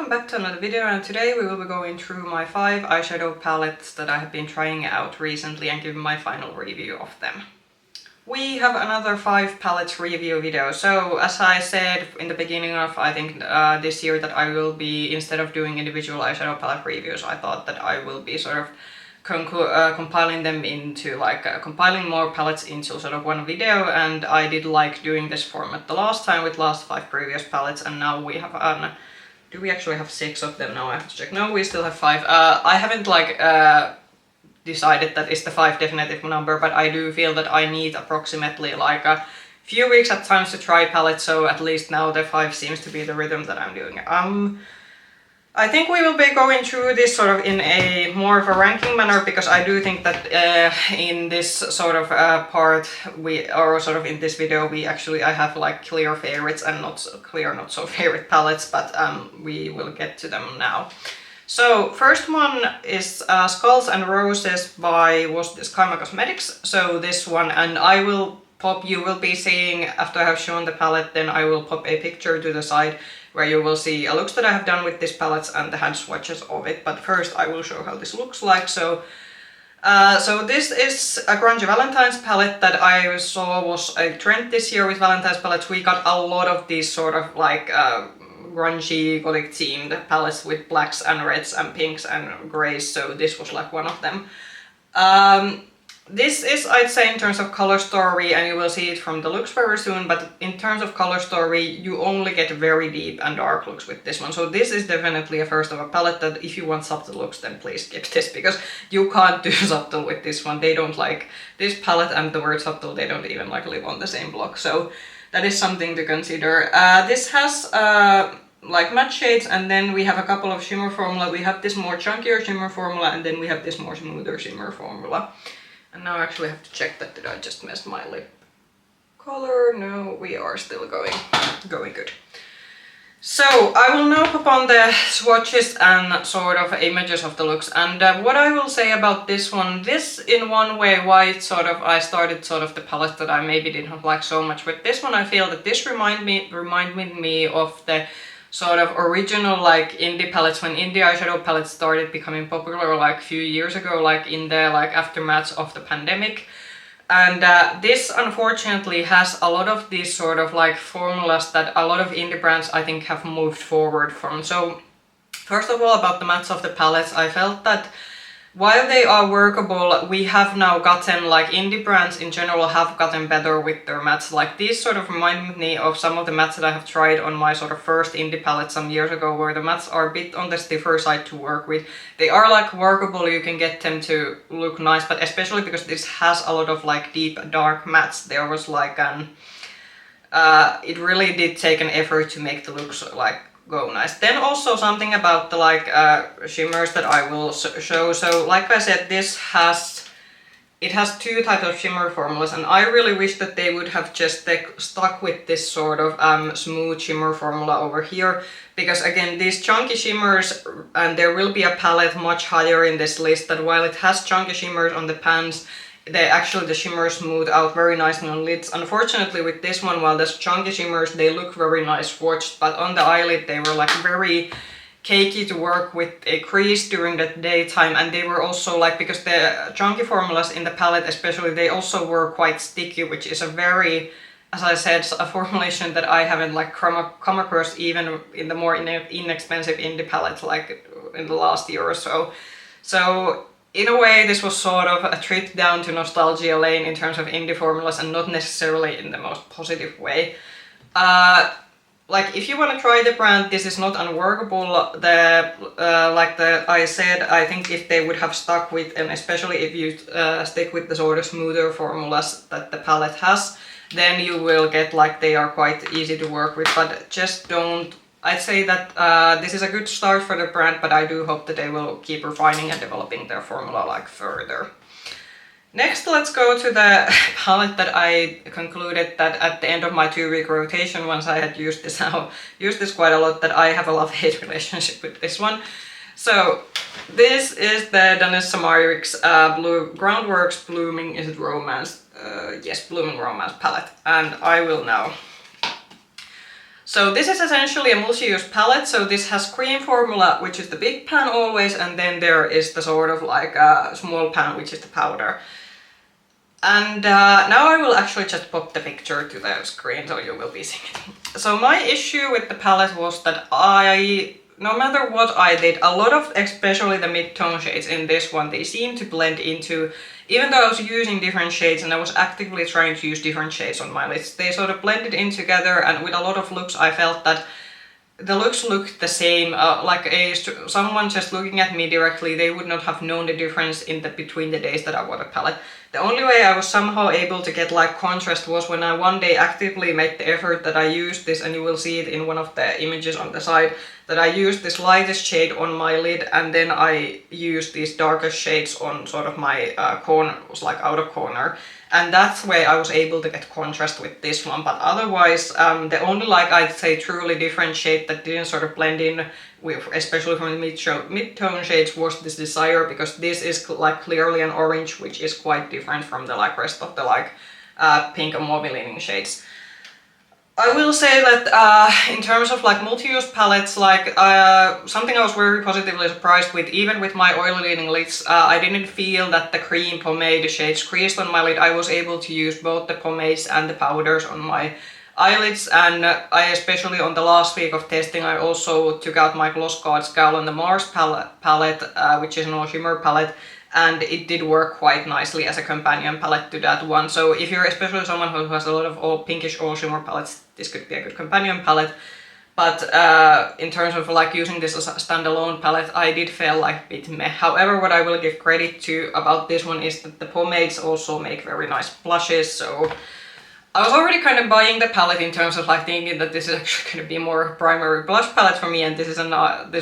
welcome back to another video, and today we will be going through my 5 eyeshadow palettes that I have been trying out recently and giving my final review of them. We have another 5 palettes review video, so as I said in the beginning of I think this year that I will be, instead of doing individual eyeshadow palette reviews, I thought that I will be sort of compiling them into compiling more palettes into sort of one video, and I did like doing this format the last time with last 5 previous palettes, and now we have do we actually have 6 of them now? I have to check. No, we still have 5. I haven't decided that is the 5 definitive number, but I do feel that I need approximately like a few weeks at times to try palettes, so at least now the 5 seems to be the rhythm that I'm doing. I think we will be going through this sort of in a more of a ranking manner, because I do think that in this sort of part in this video I have like clear favorites and not so favorite palettes, but we will get to them now. So first one is Skullz and Roses by Kaima Cosmetics. So this one, and you will be seeing after I have shown the palette, then I will pop a picture to the side where you will see looks that I have done with this palette and the hand swatches of it. But first I will show how this looks like. So this is a grungy Valentine's palette that I saw was a trend this year with Valentine's palettes. We got a lot of these sort of like grungy gothic themed palettes with blacks and reds and pinks and greys, so this was like one of them. This is, I'd say, in terms of color story, and you will see it from the looks very soon, but in terms of color story you only get very deep and dark looks with this one. So this is definitely a first of a palette that if you want subtle looks, then please skip this, because you can't do subtle with this one. They don't like this palette, and the word subtle, they don't even like live on the same block, so that is something to consider. This has like matte shades, and then we have a couple of shimmer formula. We have this more chunkier shimmer formula, and then we have this more smoother shimmer formula. And now I actually have to check that, did I just mess my lip color? No, we are still going good. So I will now pop on the swatches and sort of images of the looks, and what I will say about this one, this in one way why it I started the palette that I maybe didn't like so much with this one. I feel that this reminded me of the sort of original like indie palettes, when indie eyeshadow palettes started becoming popular like a few years ago, like in the aftermath of the pandemic. And this unfortunately has a lot of these sort of like formulas that a lot of indie brands I think have moved forward from. So first of all, about the mattes of the palettes, I felt that while they are workable, we have now gotten, like indie brands in general have gotten better with their mattes. Like these sort of remind me of some of the mattes that I have tried on my sort of first indie palette some years ago, where the mattes are a bit on the stiffer side to work with. They are like workable, you can get them to look nice, but especially because this has a lot of like deep dark mattes, there was like it really did take an effort to make the looks like go nice. Then also something about the shimmers that I will show. So like I said, it has 2 types of shimmer formulas, and I really wish that they would have just stuck with this sort of smooth shimmer formula over here, because again, these chunky shimmers, and there will be a palette much higher in this list, that while it has chunky shimmers on the pans, the shimmers smooth out very nicely on lids. Unfortunately with this one, while there's chunky shimmers, they look very nice swatched, but on the eyelid they were like very cakey to work with a crease during the daytime, and they were also like, because the chunky formulas in the palette especially, they also were quite sticky, which is a very, as I said, a formulation that I haven't like come across even in the more inexpensive indie palette like in the last year or so. So in a way, this was sort of a trip down to nostalgia lane in terms of indie formulas, and not necessarily in the most positive way. Like if you want to try the brand, this is not unworkable. I said, I think if they would have stuck with, and especially if you stick with the sort of smoother formulas that the palette has, then you will get like they are quite easy to work with, but just don't. I'd say that this is a good start for the brand, but I do hope that they will keep refining and developing their formula like further. Next, let's go to the palette that I concluded that at the end of my 2-week rotation, once I had used this quite a lot, that I have a love-hate relationship with this one. So this is the Danessa Myricks Groundwork's Blooming Romance palette, and I will now So this is essentially a multi-use palette. So this has cream formula, which is the big pan always, and then there is the sort of like a small pan, which is the powder. And now I will actually just pop the picture to the screen so you will be seeing it. So my issue with the palette was that no matter what I did, a lot of, especially the mid-tone shades in this one, they seem to blend into, even though I was using different shades and I was actively trying to use different shades on my lids, they sort of blended in together, and with a lot of looks I felt that the looks looked the same, someone just looking at me directly, they would not have known the difference between the days that I wore the palette. The only way I was somehow able to get like contrast was when I one day actively made the effort that I used this, and you will see it in one of the images on the side, that I used this lightest shade on my lid, and then I used these darkest shades on sort of my corner, like outer corner. And that's the way I was able to get contrast with this one. But otherwise, the only, like I'd say, truly different shade that didn't sort of blend in with, especially from the mid-tone shades, was this Desire, because this is like clearly an orange, which is quite different from the like rest of the like pink and mauve leaning shades. I will say that in terms of like multi-use palettes, like something I was very positively surprised with, even with my oily leaning lids, I didn't feel that the cream pomade shades creased on my lid. I was able to use both the pomades and the powders on my eyelids, and I especially on the last week of testing, I also took out my Gloss God Scowl on the Mars palette, which is an all shimmer palette, and it did work quite nicely as a companion palette to that one. So if you're especially someone who has a lot of all pinkish all shimmer palettes, this could be a good companion palette. But in terms of like using this as a standalone palette, I did feel like a bit meh. However, what I will give credit to about this one is that the pomades also make very nice blushes. So I was already kind of buying the palette in terms of like thinking that this is actually going to be more primary blush palette for me, and this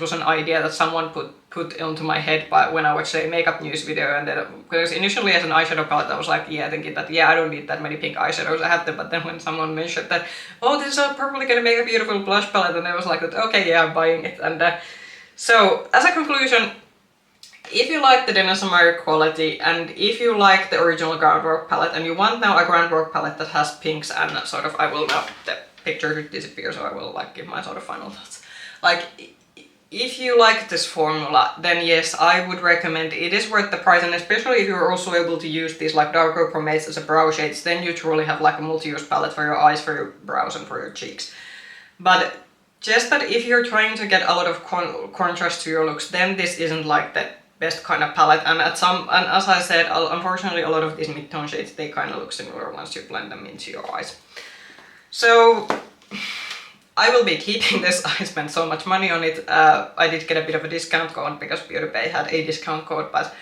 was an idea that someone put into my head when I watched a makeup news video. And then, because initially as an eyeshadow palette I was like, thinking that I don't need that many pink eyeshadows, I have them. But then when someone mentioned that, oh, this is probably going to make a beautiful blush palette, and I was like, okay, I'm buying it. And so as a conclusion, if you like the Danessa Myricks quality, and if you like the original Groundwork palette, and you want now a Groundwork palette that has pinks and sort of, I will now, the picture should disappear, so I will like give my sort of final thoughts. Like, if you like this formula, then yes, I would recommend it. Is worth the price, and especially if you're also able to use these like darker pomades as a brow shades, then you truly have like a multi-use palette for your eyes, for your brows, and for your cheeks. But just that if you're trying to get a lot of contrast to your looks, then this isn't like the best kind of palette. And as I said, unfortunately, a lot of these mid-tone shades, they kind of look similar once you blend them into your eyes. So I will be keeping this. I spent so much money on it. I did get a bit of a discount code because BeautyBay had a discount code, but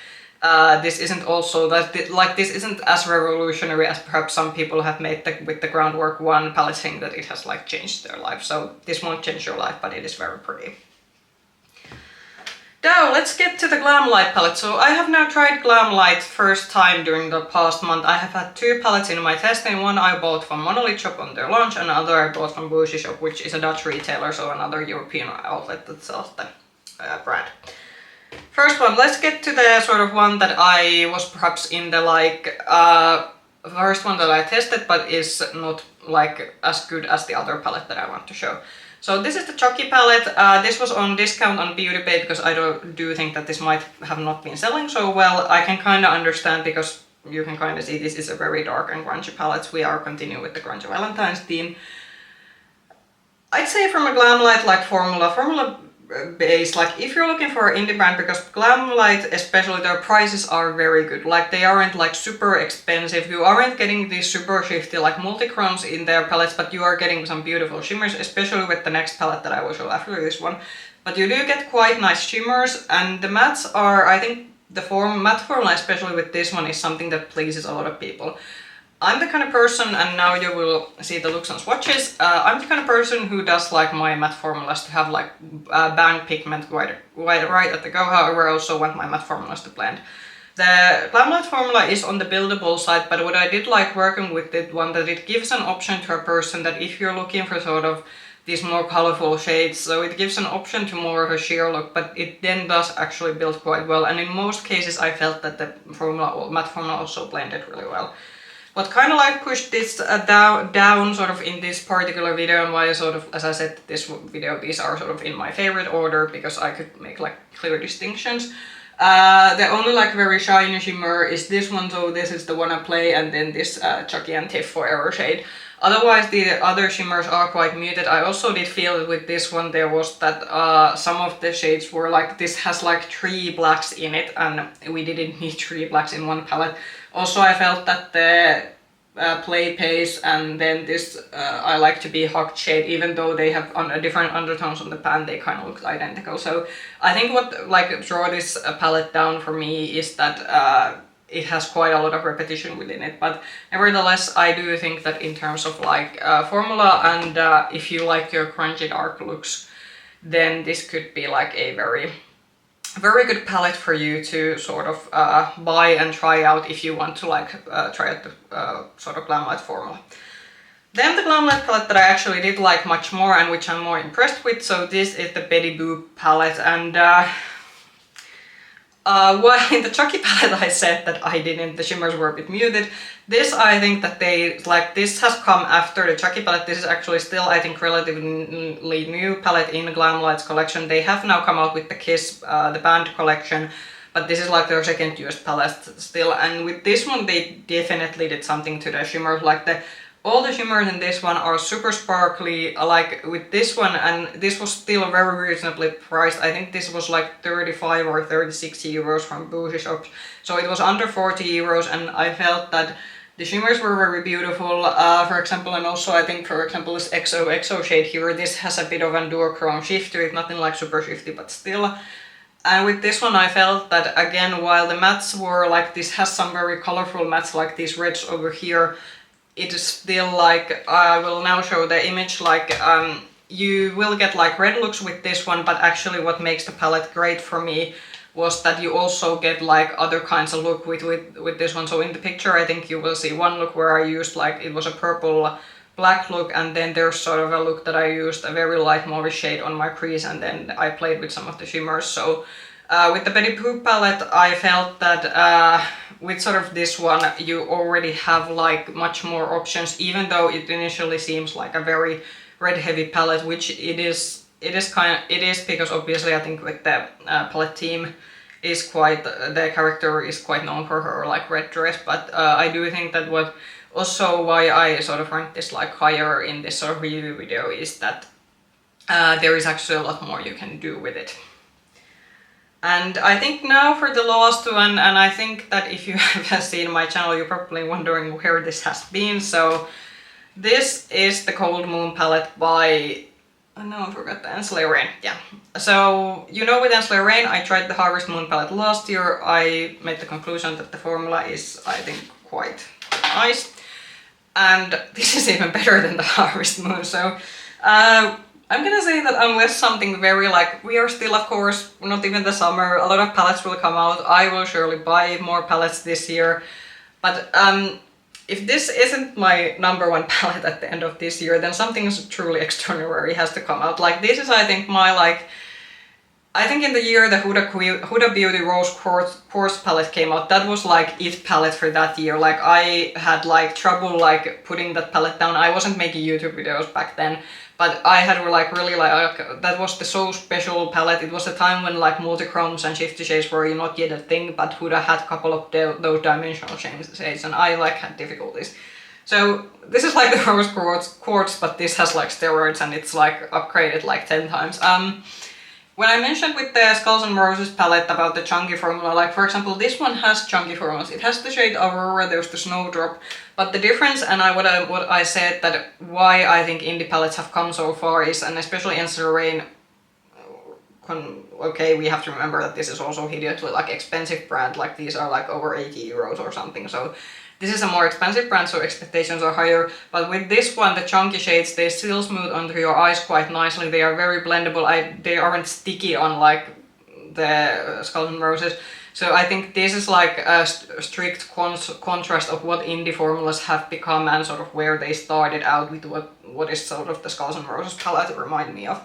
this isn't also this isn't as revolutionary as perhaps some people have made with the Groundwork 1 palette, saying that it has like changed their life. So this won't change your life, but it is very pretty. Now let's get to the Glamlite palette. So I have now tried Glamlite first time during the past month. I have had two palettes in my testing. One I bought from Monolith Shop on their launch, and another I bought from Bougie Shop, which is a Dutch retailer, so another European outlet that sells the brand. First one, let's get to the sort of one that I was perhaps in the like first one that I tested, but is not like as good as the other palette that I want to show. So this is the Chucky palette. This was on discount on BeautyBay because I do think that this might have not been selling so well. I can kind of understand, because you can kind of see this is a very dark and grungy palette. We are continuing with the grungy Valentine's theme. I'd say from a Glamlite like formula base, like if you're looking for an indie brand, because Glamlite especially, their prices are very good. Like they aren't like super expensive. You aren't getting these super shifty like multichromes in their palettes, but you are getting some beautiful shimmers, especially with the next palette that I will show after this one. But you do get quite nice shimmers, and the mattes are, I think the matte formula, especially with this one, is something that pleases a lot of people. I'm the kind of person, and now you will see the looks on swatches, I'm the kind of person who does like my matte formulas to have like bang pigment right at the go. However, I also want my matte formulas to blend. The Glamlite formula is on the buildable side, but what I did like working with it one, that it gives an option to a person that if you're looking for sort of these more colorful shades, so it gives an option to more of a sheer look, but it then does actually build quite well. And in most cases I felt that the matte formula also blended really well. what kind of like pushed this down sort of in this particular video, and why sort of, as I said, this video, these are sort of in my favorite order because I could make like clear distinctions. The only like very shiny shimmer is this one, so this is the one I play, and then this Chucky and Tiff Forever shade. Otherwise, the other shimmers are quite muted. I also did feel that with this one there was that some of the shades were like, this has like 3 blacks in it, and we didn't need 3 blacks in one palette. Also, I felt that the play pace and then this I like to be hot shade, even though they have different undertones on the pan, they kind of look identical. So I think what like draw this palette down for me is that it has quite a lot of repetition within it, but nevertheless I do think that in terms of like formula and if you like your crunchy dark looks, then this could be like a very good palette for you to sort of buy and try out if you want to like try out the sort of Glamlite formula. Then the Glamlite palette that I actually did like much more and which I'm more impressed with, so this is the Betty Boop palette, and while in the Chucky palette I said that I didn't, the shimmers were a bit muted, this I think that they, like this has come after the Chucky palette. This is actually still I think relatively new palette in Glamlite's collection. They have now come out with the Kiss, the band collection, but this is like their second used palette still, and with this one they definitely did something to the shimmers. Like all the shimmers in this one are super sparkly, like with this one, and this was still very reasonably priced. I think this was like 35 or 36 euros from Bougie Shops, so it was under 40 euros, and I felt that the shimmers were very beautiful, for example, and also I think, for example, this XOXO shade here, this has a bit of a duochrome shift to it, nothing like super shifty, but still. And with this one I felt that, again, while the mattes were like, this has some very colorful mattes like these reds over here, it is still like, I will now show the image, like you will get like red looks with this one, but actually what makes the palette great for me was that you also get like other kinds of look with this one. So in the picture I think you will see one look where I used like, it was a purple black look, and then there's sort of a look that I used a very light mauve shade on my crease, and then I played with some of the shimmers. So with the Betty Boop palette I felt that with sort of this one you already have like much more options, even though it initially seems like a very red heavy palette, which it is because obviously I think with the palette team is quite, the character is quite known for her like red dress, but I do think that what also why I sort of ranked this like higher in this sort of review video is that there is actually a lot more you can do with it. And I think now for the last one, and I think that if you have seen my channel you're probably wondering where this has been, so this is the Cold Moon palette by, oh no, I forgot the Ensley Rain, yeah. So, you know, with Ensley Rain I tried the Harvest Moon palette last year. I made the conclusion that the formula is, I think, quite nice. And this is even better than the Harvest Moon, so I'm gonna say that unless something very like, we are still of course not even the summer, a lot of palettes will come out, I will surely buy more palettes this year, but if this isn't my #1 palette at the end of this year, then something truly extraordinary has to come out. Like this is I think my like, I think in the year the Huda Beauty Rose Quartz palette came out, that was like it palette for that year. Like I had like trouble like putting that palette down. I wasn't making YouTube videos back then, but I had like really like, that was the so special palette. It was a time when like multichromes and shifty shades were not yet a thing, but Huda had a couple of those dimensional shades, and I like had difficulties. So this is like the Rose Quartz, but this has like steroids and it's like upgraded like 10 times. When I mentioned with the Skullz and Roses palette about the chunky formula, like for example this one has chunky formulas. It has the shade Aurora, there's the Snowdrop, but the difference, and what I said that why I think indie palettes have come so far is, and especially Ensley Rain, okay, we have to remember that this is also hideously like expensive brand, like these are like over 80 euros or something, so this is a more expensive brand, so expectations are higher. But with this one, the chunky shades, they still smooth onto your eyes quite nicely. They are very blendable. They aren't sticky unlike the Skullz and Roses. So I think this is like a strict contrast of what indie formulas have become and sort of where they started out with what is sort of the Skullz and Roses palette remind me of.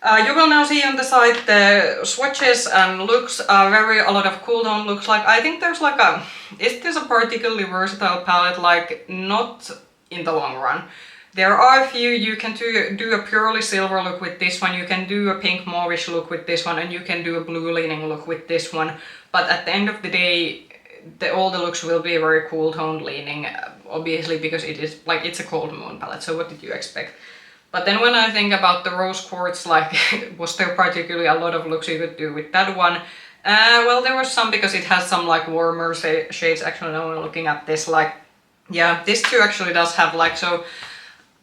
You will now see on the side the swatches and looks, a lot of cool tone looks. Like, I think there's like is this a particularly versatile palette? Like, not in the long run. There are a few, you can do a purely silver look with this one, you can do a pink mauvish look with this one, and you can do a blue leaning look with this one. But at the end of the day, all the looks will be very cool toned leaning, obviously, because it is like, it's a cold moon palette, so what did you expect? But then when I think about the rose quartz, like, was there particularly a lot of looks you could do with that one? Well, there was some, because it has some like warmer shades. Actually, now I'm looking at this, like, yeah, this too actually does have like, so,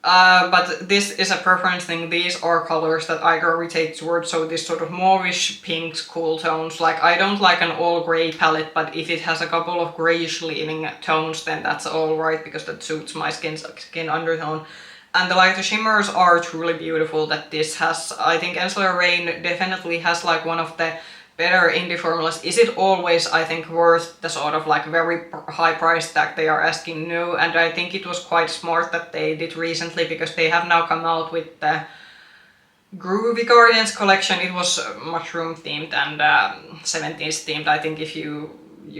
but this is a preference thing. These are colors that I gravitate towards, so this sort of mauvish pinks, cool tones. Like, I don't like an all grey palette, but if it has a couple of greyish leaning tones, then that's alright, because that suits my skin undertone. And the shimmers are truly beautiful that this has. I think Ensley Rain definitely has like one of the better indie formulas. Is it always, I think, worth the sort of like very high price tag they are asking? No, and I think it was quite smart that they did recently, because they have now come out with the Groovy Guardians collection. It was mushroom themed and 70s themed. I think if you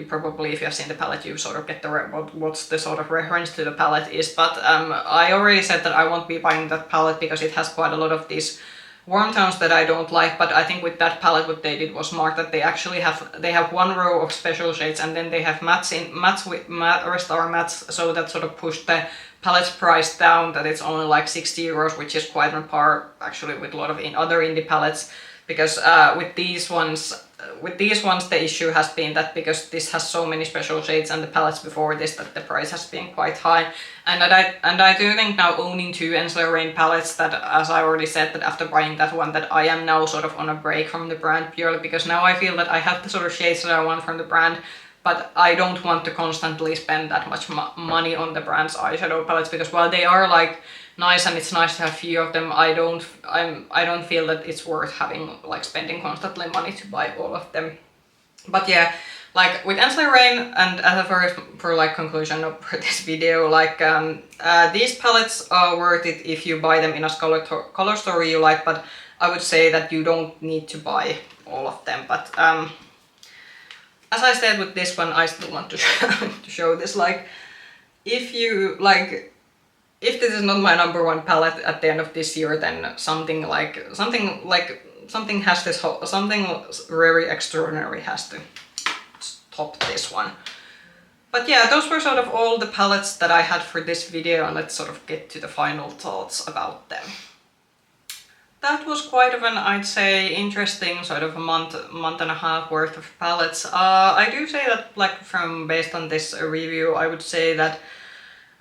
probably, if you have seen the palette, you sort of get the what's the sort of reference to the palette is. But I already said that I won't be buying that palette because it has quite a lot of these warm tones that I don't like. But I think with that palette, what they did was smart, that they actually have one row of special shades, and then they have mattes with rest are mattes, so that sort of pushed the palette price down, that it's only like 60 euros, which is quite on par actually with a lot of other indie palettes. Because with these ones the issue has been that because this has so many special shades and the palettes before this, that the price has been quite high. And I do think now, owning two Ensley Rain palettes, that, as I already said, that after buying that one, that I am now sort of on a break from the brand, purely because now I feel that I have the sort of shades that I want from the brand, but I don't want to constantly spend that much money on the brand's eyeshadow palettes, because while they are like nice and it's nice to have a few of them, I don't feel that it's worth having like spending constantly money to buy all of them. But yeah, like with Ensley Rain, and as a for like conclusion of this video, like these palettes are worth it if you buy them in a color store you like, but I would say that you don't need to buy all of them. But as I said with this one, I still want to show this, like, if you like, if this is not my number one palette at the end of this year, then something has this something very extraordinary has to top this one. But yeah, those were sort of all the palettes that I had for this video, and let's sort of get to the final thoughts about them. That was quite of an, I'd say, interesting sort of a month and a half worth of palettes. I do say that, like, based on this review, I would say that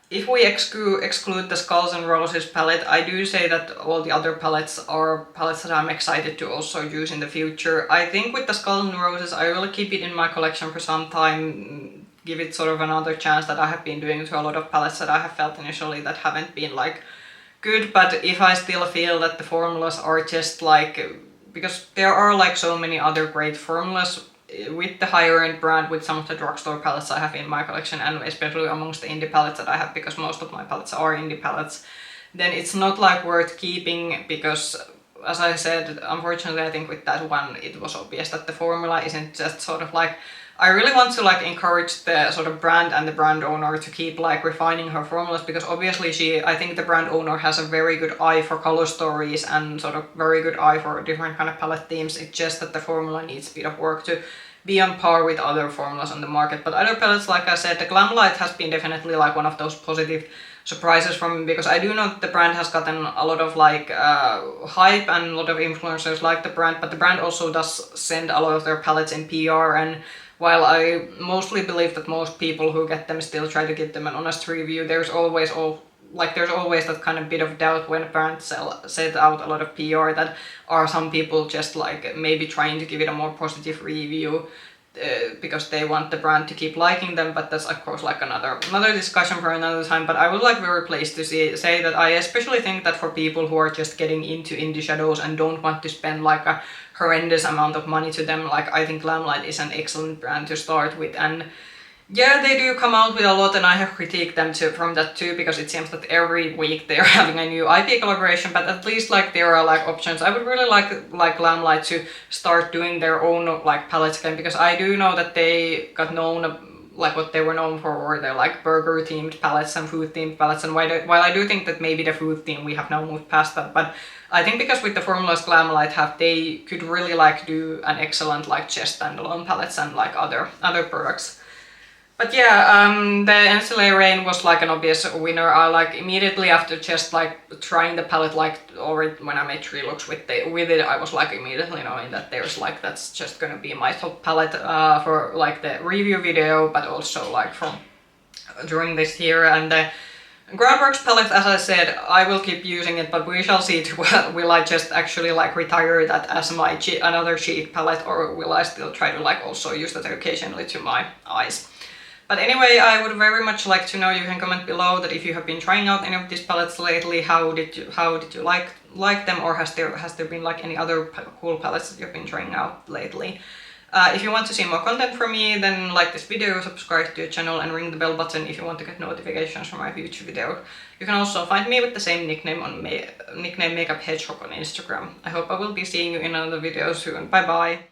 if we exclude the Skulls and Roses palette, I do say that all the other palettes are palettes that I'm excited to also use in the future. I think with the Skulls and Roses, I will keep it in my collection for some time, give it sort of another chance that I have been doing to a lot of palettes that I have felt initially that haven't been like good. But if I still feel that the formulas are just like, because there are like so many other great formulas with the higher end brand, with some of the drugstore palettes I have in my collection, and especially amongst the indie palettes that I have, because most of my palettes are indie palettes, then it's not like worth keeping, because as I said, unfortunately I think with that one it was obvious that the formula isn't just sort of like, I really want to like encourage the sort of brand and the brand owner to keep like refining her formulas, because obviously I think the brand owner has a very good eye for color stories and sort of very good eye for different kind of palette themes. It's just that the formula needs a bit of work to be on par with other formulas on the market. But other palettes, like I said, the Glamlite has been definitely like one of those positive surprises from me, because I do know that the brand has gotten a lot of like hype, and a lot of influencers like the brand, but the brand also does send a lot of their palettes in PR, and while I mostly believe that most people who get them still try to give them an honest review, there's always that kind of bit of doubt when brands set out a lot of PR, that are some people just like maybe trying to give it a more positive review because they want the brand to keep liking them. But that's of course like another discussion for another time. But I would like very pleased to say that I especially think that for people who are just getting into indie shadows and don't want to spend like a horrendous amount of money to them, like, I think Glamlite is an excellent brand to start with. And Yeah, they do come out with a lot, and I have critiqued them too from that too, because it seems that every week they're having a new IP collaboration. But at least like there are like options. I would really like Glamlite to start doing their own like palettes again, because I do know that they got known like what they were known for were their like burger themed palettes and food themed palettes. And while I do think that maybe the food theme we have now moved past that, but I think because with the formulas Glamlite have, they could really like do an excellent like just standalone palettes and like other products. But yeah, the Ensley Rain was like an obvious winner. I like immediately after just like trying the palette, like already when I made 3 looks with it, I was like immediately knowing that there's like that's just gonna be my top palette for like the review video, but also like from during this year. And the Groundworks palette, as I said, I will keep using it, but we shall see. Will I just actually like retire that as my another cheat palette, or will I still try to like also use that occasionally to my eyes? But anyway, I would very much like to know, you can comment below that if you have been trying out any of these palettes lately, how did you like them, or has there been like any other cool palettes that you've been trying out lately? If you want to see more content from me, then like this video, subscribe to the channel and ring the bell button if you want to get notifications from my future videos. You can also find me with the same nickname on nickname Makeup Hedgehog on Instagram. I hope I will be seeing you in another video soon. Bye bye!